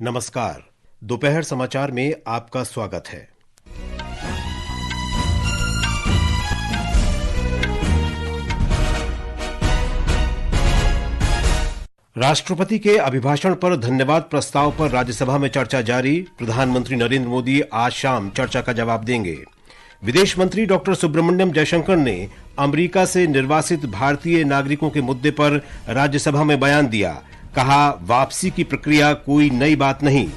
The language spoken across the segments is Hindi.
नमस्कार। दोपहर समाचार में आपका स्वागत है। राष्ट्रपति के अभिभाषण पर धन्यवाद प्रस्ताव पर राज्यसभा में चर्चा जारी। प्रधानमंत्री नरेंद्र मोदी आज शाम चर्चा का जवाब देंगे। विदेश मंत्री डॉक्टर सुब्रमण्यम जयशंकर ने अमेरिका से निर्वासित भारतीय नागरिकों के मुद्दे पर राज्यसभा में बयान दिया। कहा, वापसी की प्रक्रिया कोई नई बात नहीं।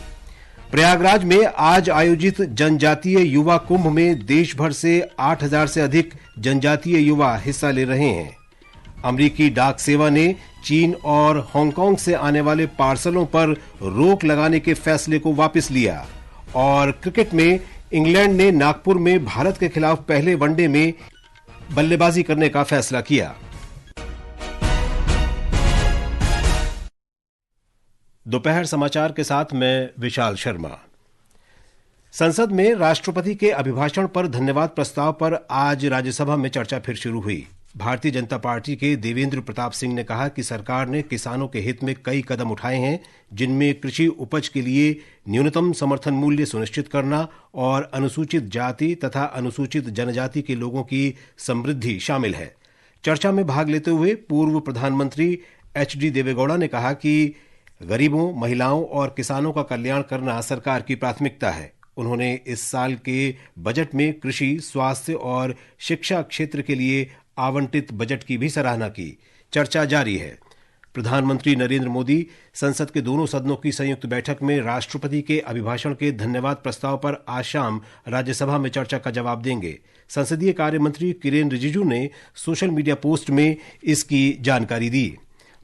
प्रयागराज में आज आयोजित जनजातीय युवा कुंभ में देश भर से 8,000 से अधिक जनजातीय युवा हिस्सा ले रहे हैं। अमेरिकी डाक सेवा ने चीन और हांगकांग से आने वाले पार्सलों पर रोक लगाने के फैसले को वापस लिया। और क्रिकेट में इंग्लैंड ने नागपुर में भारत के खिलाफ पहले वनडे में बल्लेबाजी करने का फैसला किया। दोपहर समाचार के साथ मैं विशाल शर्मा। संसद में राष्ट्रपति के अभिभाषण पर धन्यवाद प्रस्ताव पर आज राज्यसभा में चर्चा फिर शुरू हुई। भारतीय जनता पार्टी के देवेंद्र प्रताप सिंह ने कहा कि सरकार ने किसानों के हित में कई कदम उठाए हैं, जिनमें कृषि उपज के लिए न्यूनतम समर्थन मूल्य सुनिश्चित करना और अनुसूचित जाति तथा अनुसूचित जनजाति के लोगों की समृद्धि शामिल है। चर्चा में भाग लेते हुए पूर्व प्रधानमंत्री एच.डी. देवेगौड़ा ने कहा कि गरीबों, महिलाओं और किसानों का कल्याण करना सरकार की प्राथमिकता है। उन्होंने इस साल के बजट में कृषि, स्वास्थ्य और शिक्षा क्षेत्र के लिए आवंटित बजट की भी सराहना की। चर्चा जारी है। प्रधानमंत्री नरेंद्र मोदी संसद के दोनों सदनों की संयुक्त बैठक में राष्ट्रपति के अभिभाषण के धन्यवाद प्रस्ताव पर आज शाम राज्यसभा में चर्चा का जवाब देंगे। संसदीय कार्य मंत्री किरेन रिजिजू ने सोशल मीडिया पोस्ट में इसकी जानकारी दी।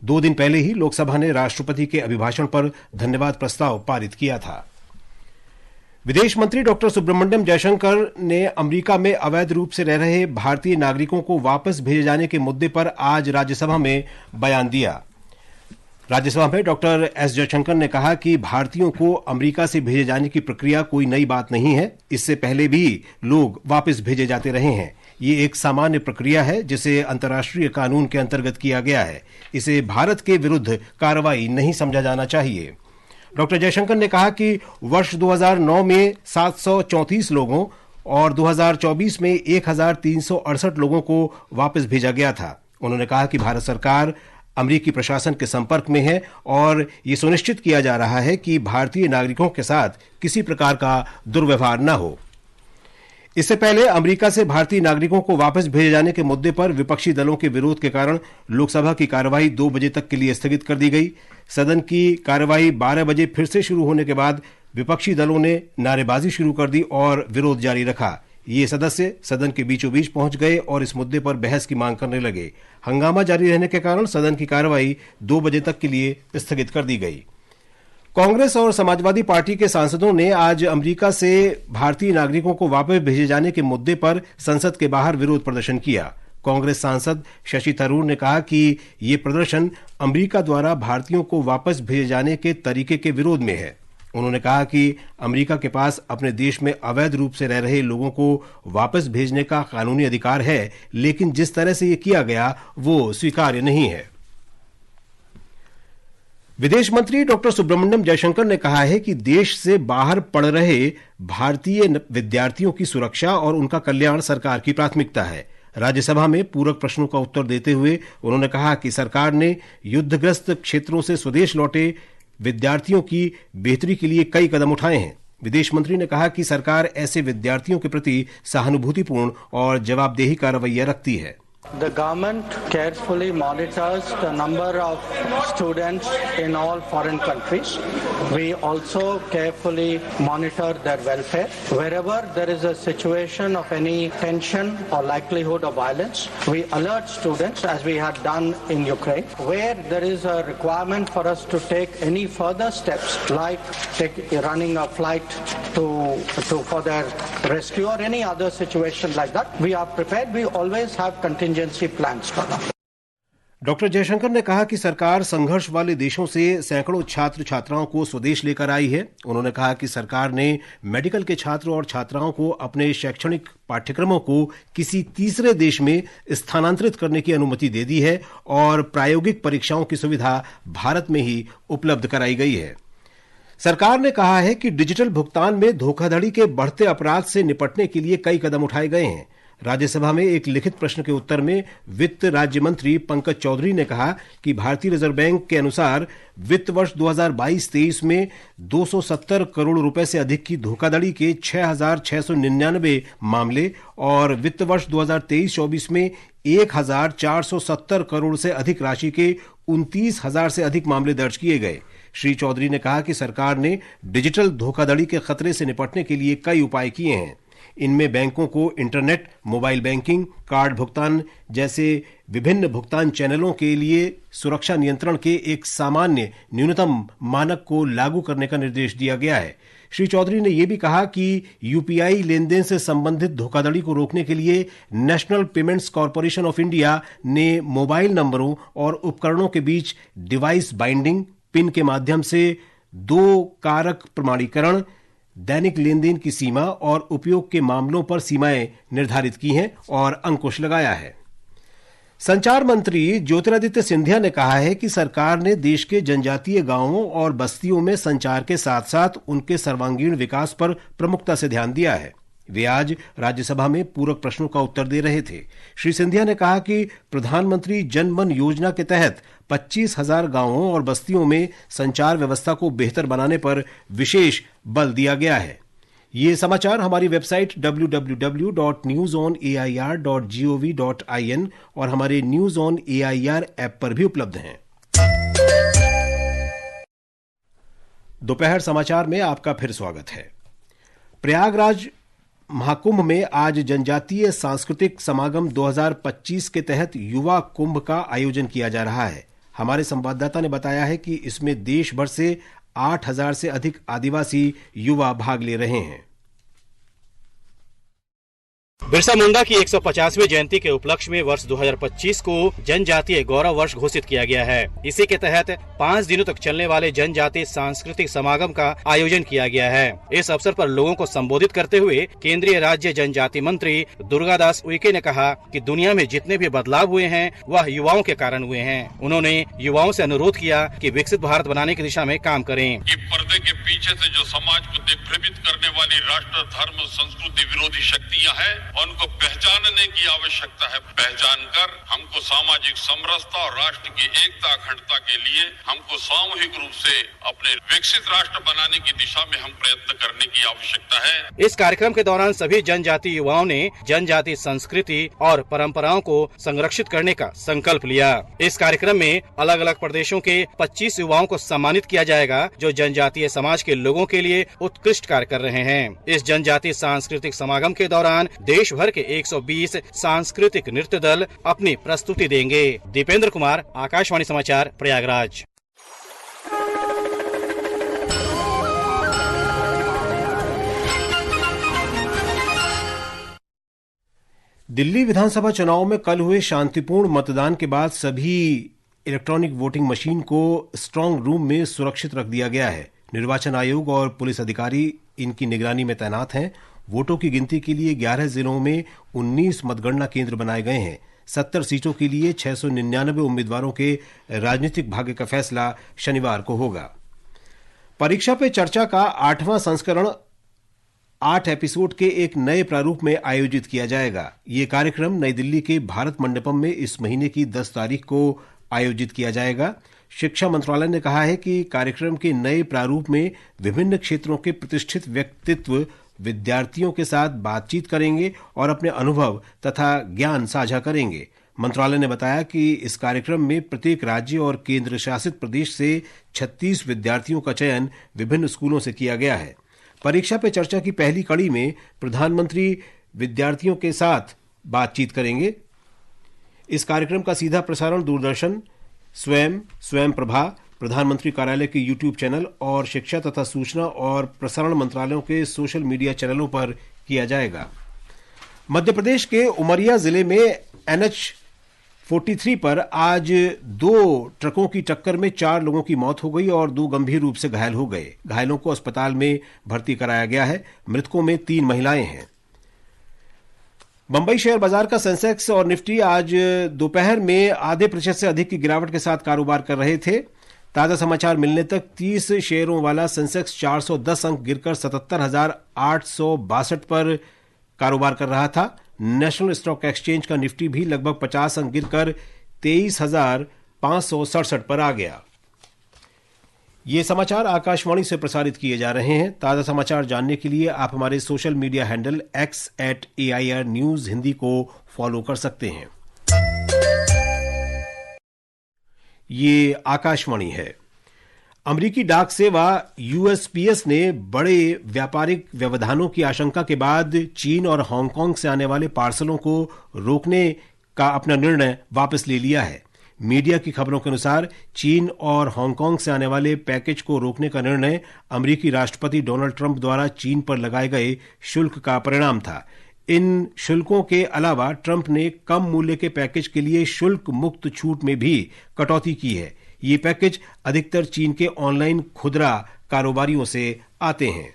2 दिन पहले ही लोकसभा ने राष्ट्रपति के अभिभाषण पर धन्यवाद प्रस्ताव पारित किया था। विदेश मंत्री डॉक्टर सुब्रमण्यम जयशंकर ने अमेरिका में अवैध रूप से रह रहे भारतीय नागरिकों को वापस भेजे जाने के मुद्दे पर आज राज्यसभा में बयान दिया। राज्यसभा में डॉक्टर एस जयशंकर ने कहा कि भारतीयों को अमेरिका से भेजे जाने की प्रक्रिया कोई नई बात नहीं है। इससे पहले भी लोग वापस भेजे जाते रहे हैं। ये एक सामान्य प्रक्रिया है जिसे अंतर्राष्ट्रीय कानून के अंतर्गत किया गया है। इसे भारत के विरुद्ध कार्रवाई नहीं समझा जाना चाहिए। डॉक्टर जयशंकर ने कहा कि वर्ष 2009 में 734 लोगों और 2024 में 1,368 लोगों को वापस भेजा गया था। उन्होंने कहा कि भारत सरकार अमेरिकी प्रशासन के संपर्क में है और ये सुनिश्चित किया जा रहा है कि भारतीय नागरिकों के साथ किसी प्रकार का दुर्व्यवहार न हो। इससे पहले अमेरिका से भारतीय नागरिकों को वापस भेजे जाने के मुद्दे पर विपक्षी दलों के विरोध के कारण लोकसभा की कार्यवाही 2 बजे तक के लिए स्थगित कर दी गई। सदन की कार्यवाही 12 बजे फिर से शुरू होने के बाद विपक्षी दलों ने नारेबाजी शुरू कर दी और विरोध जारी रखा। ये सदस्य सदन के बीचों बीच पहुंच गए और इस मुद्दे पर बहस की मांग करने लगे। हंगामा जारी रहने के कारण सदन की कार्यवाही 2 बजे तक के लिए स्थगित कर दी गई। कांग्रेस और समाजवादी पार्टी के सांसदों ने आज अमेरिका से भारतीय नागरिकों को वापस भेजे जाने के मुद्दे पर संसद के बाहर विरोध प्रदर्शन किया। कांग्रेस सांसद शशि थरूर ने कहा कि ये प्रदर्शन अमेरिका द्वारा भारतीयों को वापस भेजे जाने के तरीके के विरोध में है। उन्होंने कहा कि अमेरिका के पास अपने देश में अवैध रूप से रह रहे लोगों को वापस भेजने का कानूनी अधिकार है, लेकिन जिस तरह से ये किया गया वो स्वीकार्य नहीं है। विदेश मंत्री डॉक्टर सुब्रमण्यम जयशंकर ने कहा है कि देश से बाहर पढ़ रहे भारतीय विद्यार्थियों की सुरक्षा और उनका कल्याण सरकार की प्राथमिकता है। राज्यसभा में पूरक प्रश्नों का उत्तर देते हुए उन्होंने कहा कि सरकार ने युद्धग्रस्त क्षेत्रों से स्वदेश लौटे विद्यार्थियों की बेहतरी के लिए कई कदम उठाए हैं। विदेश मंत्री ने कहा कि सरकार ऐसे विद्यार्थियों के प्रति सहानुभूतिपूर्ण और जवाबदेही का रवैया रखती है। The government carefully monitors the number of students in all foreign countries. We also carefully monitor their welfare. Wherever there is a situation of any tension or likelihood of violence, we alert students, as we had done in Ukraine. Where there is a requirement for us to take any further steps, like running a flight for their rescue or any other situation like that, we are prepared. We always have contingency plans for that. Doctor Jaishankar ने कहा कि सरकार संघर्ष वाले देशों से सैकड़ों छात्र छात्राओं को स्वदेश लेकर आई है। उन्होंने कहा कि सरकार ने मेडिकल के छात्र और छात्राओं को अपने शैक्षणिक पाठ्यक्रमों को किसी तीसरे देश में स्थानांतरित करने की अनुमति दे दी है और प्रायोगिक परीक्षाओं की सुविधा भारत में ही उपलब्ध कराई गई है। सरकार ने कहा है कि डिजिटल भुगतान में धोखाधड़ी के बढ़ते अपराध से निपटने के लिए कई कदम उठाए गए हैं। राज्यसभा में एक लिखित प्रश्न के उत्तर में वित्त राज्य मंत्री पंकज चौधरी ने कहा कि भारतीय रिजर्व बैंक के अनुसार वित्त वर्ष 2022-23 में 270 करोड़ रुपए से अधिक की धोखाधड़ी के 6,699 मामले और वित्त वर्ष 2023-24 में 1,470 करोड़ से अधिक राशि के 29,000 से अधिक मामले दर्ज किए गए। श्री चौधरी ने कहा कि सरकार ने डिजिटल धोखाधड़ी के खतरे से निपटने के लिए कई उपाय किए हैं। इनमें बैंकों को इंटरनेट, मोबाइल बैंकिंग, कार्ड भुगतान जैसे विभिन्न भुगतान चैनलों के लिए सुरक्षा नियंत्रण के एक सामान्य न्यूनतम मानक को लागू करने का निर्देश दिया गया है। श्री चौधरी ने यह भी कहा कि यूपीआई लेनदेन से संबंधित धोखाधड़ी को रोकने के लिए national payments corporation of India ने मोबाइल नंबरों और उपकरणों के बीच डिवाइस बाइंडिंग, पिन के माध्यम से 2 कारक प्रमाणीकरण, दैनिक लेनदेन की सीमा और उपयोग के मामलों पर सीमाएं निर्धारित की हैं और अंकुश लगाया है। संचार मंत्री ज्योतिरादित्य सिंधिया ने कहा है कि सरकार ने देश के जनजातीय गांवों और बस्तियों में संचार के साथ साथ उनके सर्वांगीण विकास पर प्रमुखता से ध्यान दिया है। वे आज राज्यसभा में पूरक प्रश्नों का उत्तर दे रहे थे। श्री सिंधिया ने कहा कि प्रधानमंत्री जन मन योजना के तहत 25,000 गांवों और बस्तियों में संचार व्यवस्था को बेहतर बनाने पर विशेष बल दिया गया है। ये समाचार हमारी वेबसाइट www.newsonair.gov.in और हमारे न्यूज ऑन एआईआर ऐप पर भी उपलब्ध हैं। दोपहर समाचार में आपका फिर स्वागत है। प्रयागराज महाकुंभ में आज जनजातीय सांस्कृतिक समागम 2025 के तहत युवा कुंभ का आयोजन किया जा रहा है। हमारे संवाददाता ने बताया है कि इसमें देश भर से 8,000 से अधिक आदिवासी युवा भाग ले रहे हैं। बिरसा मुंडा की 150वीं जयंती के उपलक्ष्य में वर्ष 2025 को जनजातीय गौरव वर्ष घोषित किया गया है। इसी के तहत 5 दिनों तक चलने वाले जनजातीय सांस्कृतिक समागम का आयोजन किया गया है। इस अवसर पर लोगों को संबोधित करते हुए केंद्रीय राज्य जनजाति मंत्री दुर्गादास उइके ने कहा कि दुनिया में जितने भी बदलाव हुए हैं वह युवाओं के कारण हुए हैं। उन्होंने युवाओं से अनुरोध किया कि विकसित भारत बनाने की दिशा में काम करें। पर्दे के पीछे से जो समाज को दिग्भ्रमित करने वाली राष्ट्र, धर्म, संस्कृति विरोधी शक्तियां हैं, उनको पहचानने की आवश्यकता है। पहचान कर हमको सामाजिक समरसता और राष्ट्र की एकता, अखंडता के लिए हमको सामूहिक रूप से अपने विकसित राष्ट्र बनाने की दिशा में हम प्रयत्न करने की आवश्यकता है। इस कार्यक्रम के दौरान सभी जनजातीय युवाओं ने जनजातीय संस्कृति और परंपराओं को संरक्षित करने का संकल्प लिया। इस कार्यक्रम में अलग अलग प्रदेशों के 25 युवाओं को सम्मानित किया जाएगा जो जनजातीय समाज के लोगों के लिए उत्कृष्ट कार्य कर रहे हैं। इस जनजातीय सांस्कृतिक समागम के दौरान देश भर के 120 सांस्कृतिक नृत्य दल अपनी प्रस्तुति देंगे। दीपेंद्र कुमार, आकाशवाणी समाचार, प्रयागराज। दिल्ली विधानसभा चुनाव में कल हुए शांतिपूर्ण मतदान के बाद सभी इलेक्ट्रॉनिक वोटिंग मशीन को स्ट्रांग रूम में सुरक्षित रख दिया गया है। निर्वाचन आयोग और पुलिस अधिकारी इनकी निगरानी में तैनात हैं। वोटों की गिनती के लिए 11 जिलों में 19 मतगणना केंद्र बनाए गए हैं। 70 सीटों के लिए 699 उम्मीदवारों के राजनीतिक भाग्य का फैसला शनिवार को होगा। परीक्षा पे चर्चा का 8वां संस्करण 8 एपिसोड के एक नए प्रारूप में आयोजित किया जाएगा। ये कार्यक्रम नई दिल्ली के भारत मंडपम में इस महीने की 10 तारीख को आयोजित किया जाएगा। शिक्षा मंत्रालय ने कहा है कि कार्यक्रम के नए प्रारूप में विभिन्न क्षेत्रों के प्रतिष्ठित व्यक्तित्व विद्यार्थियों के साथ बातचीत करेंगे और अपने अनुभव तथा ज्ञान साझा करेंगे। मंत्रालय ने बताया कि इस कार्यक्रम में प्रत्येक राज्य और केंद्र शासित प्रदेश से 36 विद्यार्थियों का चयन विभिन्न स्कूलों से किया गया है। परीक्षा पे चर्चा की पहली कड़ी में प्रधानमंत्री विद्यार्थियों के साथ बातचीत करेंगे। इस कार्यक्रम का सीधा प्रसारण दूरदर्शन, स्वयं प्रभा, प्रधानमंत्री कार्यालय के यूट्यूब चैनल और शिक्षा तथा सूचना और प्रसारण मंत्रालयों के सोशल मीडिया चैनलों पर किया जाएगा। मध्य प्रदेश के उमरिया जिले में NH-43 पर आज 2 ट्रकों की टक्कर में 4 लोगों की मौत हो गई और 2 गंभीर रूप से घायल हो गए। घायलों को अस्पताल में भर्ती कराया गया है। मृतकों में 3 महिलाएं हैं। बंबई शेयर बाजार का सेंसेक्स और निफ्टी आज दोपहर में 0.5% से अधिक की गिरावट के साथ कारोबार कर रहे थे। ताजा समाचार मिलने तक 30 शेयरों वाला सेंसेक्स 410 अंक गिरकर 77,862 पर कारोबार कर रहा था। नेशनल स्टॉक एक्सचेंज का निफ्टी भी लगभग 50 अंक गिरकर 23,567 पर आ गया। ये समाचार आकाशवाणी से प्रसारित किए जा रहे हैं। ताजा समाचार जानने के लिए आप हमारे social media handle x@AIR News Hindi को फॉलो कर सकते हैं। ये आकाशवाणी है। अमेरिकी डाक सेवा USPS ने बड़े व्यापारिक व्यवधानों की आशंका के बाद चीन और हांगकांग से आने वाले पार्सलों को रोकने का अपना निर्णय वापस ले लिया है। मीडिया की खबरों के अनुसार चीन और हांगकांग से आने वाले पैकेज को रोकने का निर्णय अमेरिकी राष्ट्रपति डोनाल्ड ट्रंप द्वारा चीन पर लगाए गए शुल्क का परिणाम था। इन शुल्कों के अलावा ट्रंप ने कम मूल्य के पैकेज के लिए शुल्क मुक्त छूट में भी कटौती की है। ये पैकेज अधिकतर चीन के ऑनलाइन खुदरा कारोबारियों से आते हैं।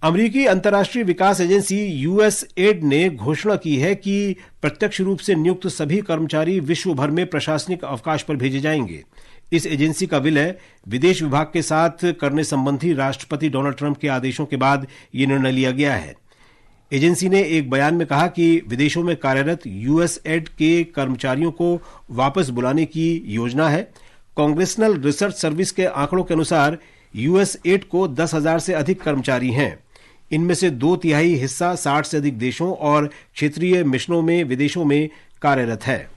अमेरिकी अंतर्राष्ट्रीय विकास एजेंसी USAID ने घोषणा की है कि प्रत्यक्ष रूप से नियुक्त सभी कर्मचारी विश्व भर में प्रशासनिक अवकाश पर भेजे जाएंगे। इस एजेंसी का विलय विदेश विभाग के साथ करने संबंधी राष्ट्रपति डोनाल्ड ट्रंप के आदेशों के बाद यह निर्णय लिया गया है। एजेंसी ने एक बयान में कहा कि विदेशों में कार्यरत USAID के कर्मचारियों को वापस बुलाने की योजना है। कांग्रेसनल रिसर्च सर्विस के आंकड़ों के अनुसार USAID को 10,000 से अधिक कर्मचारी हैं। इनमें से 2/3 हिस्सा 60 से अधिक देशों और क्षेत्रीय मिशनों में विदेशों में कार्यरत है।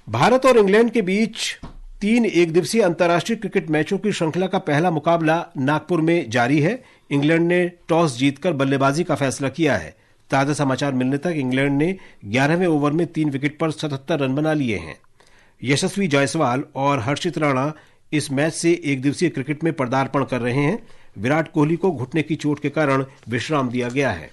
भारत और इंग्लैंड के बीच 3 एकदिवसीय अंतर्राष्ट्रीय क्रिकेट मैचों की श्रृंखला का पहला मुकाबला नागपुर में जारी है। इंग्लैंड ने टॉस जीतकर बल्लेबाजी का फैसला किया है। ताजा समाचार मिलने तक इंग्लैंड ने 11वें ओवर में 3 विकेट पर 77 रन बना लिए हैं। यशस्वी जायसवाल और हर्षित राणा इस मैच से एकदिवसीय क्रिकेट में पदार्पण कर रहे हैं। विराट कोहली को घुटने की चोट के कारण विश्राम दिया गया है।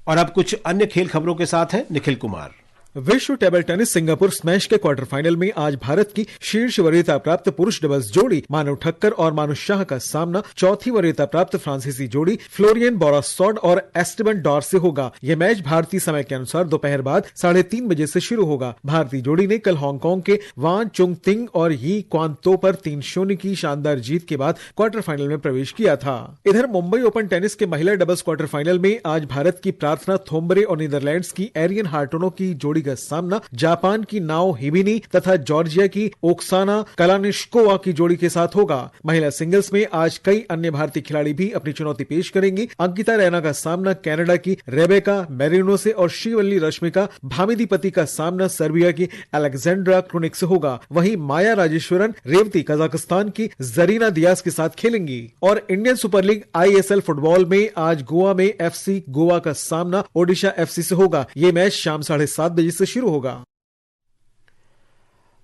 और अब कुछ अन्य खेल खबरों के साथ हैं निखिल कुमार। विश्व टेबल टेनिस सिंगापुर स्मैश के क्वार्टर फाइनल में आज भारत की शीर्ष वरीयता प्राप्त पुरुष डबल्स जोड़ी मानव ठक्कर और मानुष शाह का सामना चौथी वरीयता प्राप्त फ्रांसीसी जोड़ी फ्लोरियन बोरासॉड और एस्टेबन डॉर से होगा। यह मैच भारतीय समय के अनुसार दोपहर बाद 3:30 बजे से शुरू होगा। भारतीय जोड़ी ने कल हांगकांग के वान चुंग तिंग और ही क्वान तो पर 3-0 की शानदार जीत के बाद क्वार्टर फाइनल में प्रवेश किया था। इधर मुंबई ओपन टेनिस के महिला डबल्स क्वार्टर फाइनल में आज भारत की प्रार्थना थोम्बरे और नीदरलैंड्स की एरियन हार्टोनो की जोड़ी का सामना जापान की नाओ हिबिनी तथा जॉर्जिया की ओक्साना कलानिश्कोवा की जोड़ी के साथ होगा। महिला सिंगल्स में आज कई अन्य भारतीय खिलाड़ी भी अपनी चुनौती पेश करेंगी। अंकिता रैना का सामना कनाडा की रेबेका मैरिनो से और श्रीवल्ली रश्मिका भामिदीपति का सामना सर्बिया की अलेक्जेंड्रा क्रोनिक से होगा। वहीं माया राजेश्वरन रेवती कजाकिस्तान की जरीना दियाज के साथ खेलेंगी। और Indian super league ISL football में आज गोवा में FC गोवा का सामना ओडिशा FC से होगा। ये मैच शाम 7:30 बजे से शुरू होगा।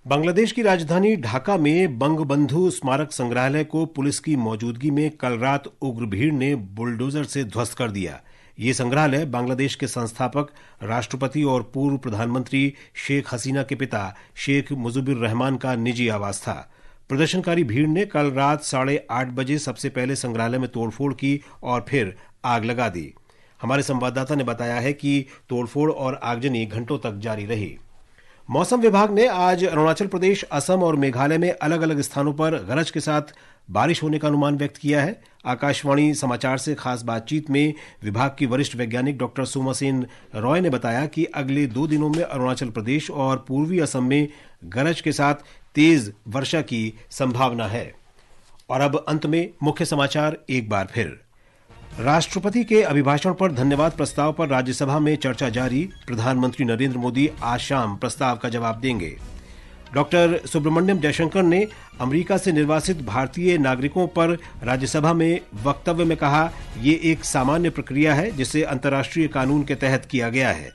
बांग्लादेश की राजधानी ढाका में बंगबंधु स्मारक संग्रहालय को पुलिस की मौजूदगी में कल रात उग्र भीड़ ने बुलडोजर से ध्वस्त कर दिया। ये संग्रहालय बांग्लादेश के संस्थापक राष्ट्रपति और पूर्व प्रधानमंत्री शेख हसीना के पिता शेख मुजीबुर रहमान का निजी आवास था। प्रदर्शनकारी भीड़ ने कल रात 8:30 बजे सबसे पहले संग्रहालय में तोड़फोड़ की और फिर आग लगा दी। हमारे संवाददाता ने बताया है कि तोड़फोड़ और आगजनी घंटों तक जारी रही। मौसम विभाग ने आज अरुणाचल प्रदेश, असम और मेघालय में अलग अलग स्थानों पर गरज के साथ बारिश होने का अनुमान व्यक्त किया है। आकाशवाणी समाचार से खास बातचीत में विभाग की वरिष्ठ वैज्ञानिक डॉक्टर सोमासेन रॉय ने बताया कि अगले 2 दिनों में अरुणाचल प्रदेश और पूर्वी असम में गरज के साथ तेज वर्षा की संभावना है। और अब अंत में मुख्य समाचार एक बार फिर। राष्ट्रपति के अभिभाषण पर धन्यवाद प्रस्ताव पर राज्यसभा में चर्चा जारी। प्रधानमंत्री नरेंद्र मोदी आज शाम प्रस्ताव का जवाब देंगे। डॉक्टर सुब्रमण्यम जयशंकर ने अमेरिका से निर्वासित भारतीय नागरिकों पर राज्यसभा में वक्तव्य में कहा, ये एक सामान्य प्रक्रिया है जिसे अंतर्राष्ट्रीय कानून के तहत किया गया है।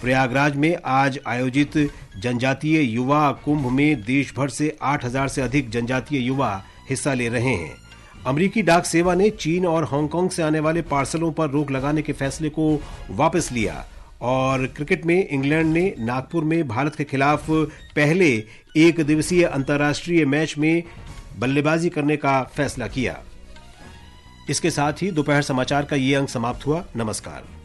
प्रयागराज में आज आयोजित जनजातीय युवा कुंभ में देश भर से 8,000 से अधिक जनजातीय युवा हिस्सा ले रहे हैं। अमेरिकी डाक सेवा ने चीन और हांगकांग से आने वाले पार्सलों पर रोक लगाने के फैसले को वापस लिया। और क्रिकेट में इंग्लैंड ने नागपुर में भारत के खिलाफ पहले एक दिवसीय अंतर्राष्ट्रीय मैच में बल्लेबाजी करने का फैसला किया। इसके साथ ही दोपहर समाचार का ये अंक समाप्त हुआ। नमस्कार।